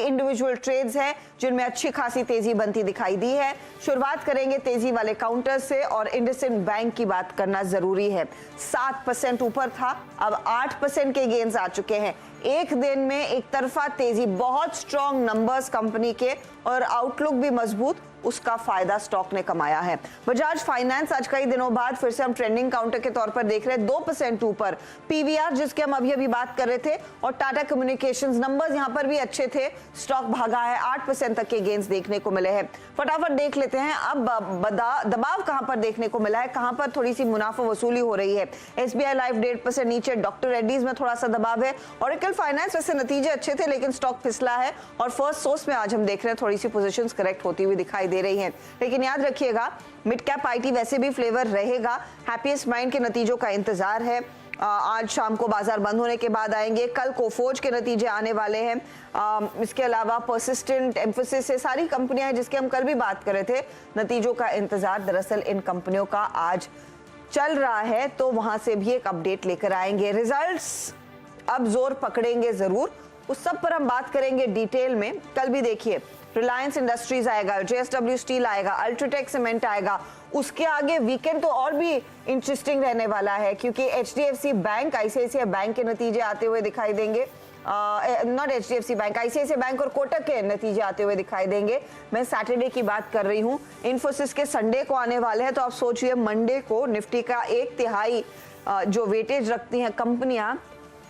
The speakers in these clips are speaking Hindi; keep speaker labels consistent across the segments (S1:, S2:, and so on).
S1: इंडिविजुअल ट्रेड्स हैं जिनमें अच्छी खासी तेजी बनती दिखाई दी है। शुरुआत करेंगे तेजी वाले काउंटर से और इंडसइंड बैंक की बात करना जरूरी है। 7% ऊपर था, अब 8% के गेन्स आ चुके हैं। एक दिन में एक तरफा तेजी, बहुत स्ट्रॉन्ग नंबर्स कंपनी के और आउटलुक भी मजबूत, उसका फायदा स्टॉक ने कमाया है। बजाज फाइनेंस आज कई दिनों बाद फिर से हम ट्रेंडिंग काउंटर के तौर पर देख रहे हैं, 2% ऊपर। पीवीआर जिसके हम अभी बात कर रहे थे, और टाटा कम्युनिकेशंस नंबर्स यहां पर भी अच्छे थे, स्टॉक भागा है, 8% तक के गेन्स देखने को मिले हैं। फटाफट देख लेते हैं अब दबाव कहां पर देखने को मिला है, कहां पर थोड़ी सी मुनाफा वसूली हो रही है। एसबीआई लाइफ 1.5% नीचे, डॉक्टर रेड्डीज में थोड़ा सा दबाव है। ऑरेकल फाइनेंस वैसे नतीजे अच्छे थे लेकिन स्टॉक फिसला है, और फर्स्ट सोर्स में आज हम देख रहे हैं थोड़ी सी पोजीशंस करेक्ट होती हुई दिखाई दे रही हैं। लेकिन याद रखिएगा मिड कैप आईटी वैसे भी फ्लेवर रहेगा। हैप्पीएस्ट माइंड के नतीजों का इंतजार है, आज शाम को बाजार बंद होने के बाद आएंगे। कल कोफोर्ज के नतीजे आने वाले हैं। इसके अलावा परसिस्टेंट, एम्फोसिस, से सारी कंपनियां हैं जिसके हम कल भी बात कर रहे थे, नतीजों का इंतजार दरअसल इन कंपनियों का आज चल रहा है, तो वहां से भी एक अपडेट लेकर आएंगे। रिजल्ट्स अब जोर पकड़ेंगे जरूर, उस सब पर हम बात करेंगे डिटेल में। कल भी देखिए रिलायंस इंडस्ट्रीज आएगा, जेएसडब्ल्यू स्टील आएगा, अल्ट्राटेक सीमेंट आएगा। उसके आगे वीकेंड तो और भी इंटरेस्टिंग रहने वाला है क्योंकि एचडीएफसी बैंक, आईसीआईसीआई बैंक के नतीजे आते हुए दिखाई देंगे। Not HDFC bank, ICICI bank और कोटक के नतीजे आते हुए दिखाई देंगे। मैं सैटरडे की बात कर रही हूँ, इन्फोसिस के संडे को आने वाले हैं, तो आप सोचिए मंडे को निफ्टी का 1/3 जो वेटेज रखती हैं कंपनियां,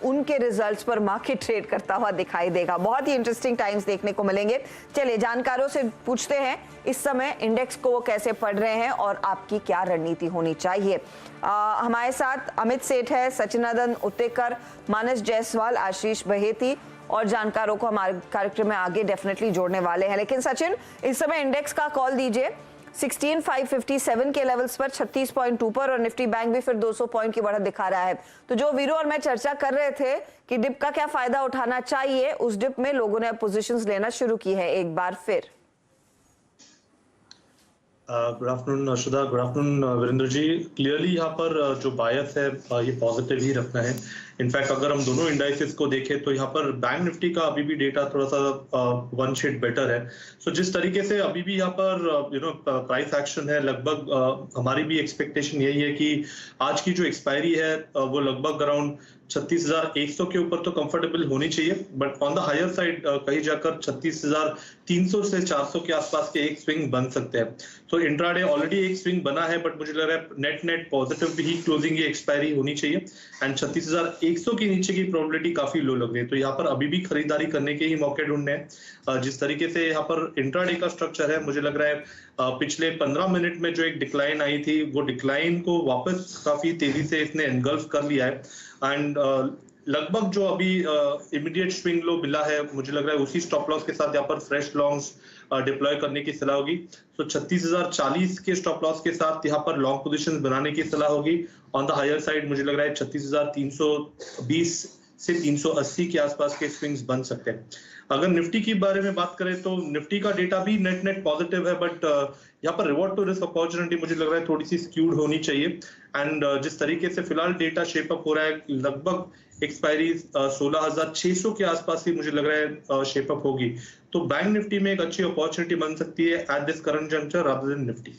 S1: उनके रिजल्ट्स पर मार्केट ट्रेड करता हुआ दिखाई देगा। बहुत ही इंटरेस्टिंग टाइम्स देखने को मिलेंगे। चलिए जानकारों से पूछते हैं इस समय इंडेक्स को वो कैसे पढ़ रहे हैं और आपकी क्या रणनीति होनी चाहिए। हमारे साथ अमित सेठ है, सचिनानंद उत्तेकर, मानस जायसवाल, आशीष बहेती और जानकारों को हमारे कार्यक्रम में आगे डेफिनेटली जोड़ने वाले हैं। लेकिन सचिन, इस समय इंडेक्स का कॉल दीजिए। 16,557 के लेवल्स पर 36 पॉइंट ऊपर, और निफ्टी बैंक भी फिर 200 पॉइंट की बढ़त दिखा रहा है। तो जो वीरू और मैं चर्चा कर रहे थे कि डिप का क्या फायदा उठाना चाहिए, उस डिप में लोगों ने पोजीशंस लेना शुरू की है एक बार फिर।
S2: Good afternoon Arshada, good afternoon Virendra ji. Clearly यहाँ पर जो बायस है ये पॉजिटिव ही रखना है। इनफैक्ट अगर हम दोनों इंडाइसेस को देखें तो यहाँ पर बैंक निफ्टी का अभी भी डेटा थोड़ा सा वन शेड बेटर है। सो जिस तरीके से अभी भी यहाँ पर प्राइस एक्शन है, लगभग हमारी भी एक्सपेक्टेशन यही है कि आज की जो एक्सपायरी है वो लगभग अराउंड 36,100 के ऊपर तो कंफर्टेबल होनी चाहिए, but on the higher side कहीं जाकर 36,300 से 400 के आसपास के एक स्विंग बन सकते हैं। तो इंट्राडे ऑलरेडी एक स्विंग बना है, बट मुझे लग रहा है नेट पॉजिटिव ही क्लोजिंग ये एक्सपायरी होनी चाहिए, एंड 36,100 के नीचे की प्रोबेबिलिटी काफी लो लग रही है। तो यहाँ पर अभी भी खरीदारी करने के ही मौके ढूंढने हैं। जिस तरीके से यहाँ पर इंट्राडे का स्ट्रक्चर है, मुझे लग रहा है पिछले 15 मिनट में जो एक डिक्लाइन आई थी, वो डिक्लाइन को वापस काफी तेजी से इसने एनगल्फ कर लिया है, एंड लगभग जो अभी इमीडिएट स्विंग लो मिला है, मुझे लग रहा है उसी स्टॉप लॉस के साथ यहाँ पर फ्रेश लॉन्ग्स डिप्लॉय करने की सलाह होगी। तो 36,040 के स्टॉप लॉस के साथ यहाँ पर लॉन्ग पोजीशंस बनाने की सलाह होगी। ऑन द हायर साइड मुझे लग रहा है 36,320 से 380 के आसपास के स्विंग्स बन सकते हैं। अगर निफ्टी की बारे में बात करें तो निफ्टी का डेटा भी नेट पॉजिटिव है, बट यहाँ पर रिवॉर्ड टू रिस्क अपॉर्चुनिटी मुझे लग रहा है थोड़ी सी स्क्यूड होनी चाहिए। एंड जिस तरीके से फिलहाल डेटा शेप अप हो रहा है, लगभग एक्सपायरी 16,600 के आसपास ही मुझे लग रहा है शेप अप होगी। तो बैंक निफ्टी में एक अच्छी अपॉर्चुनिटी बन सकती है at this current juncture rather than Nifty.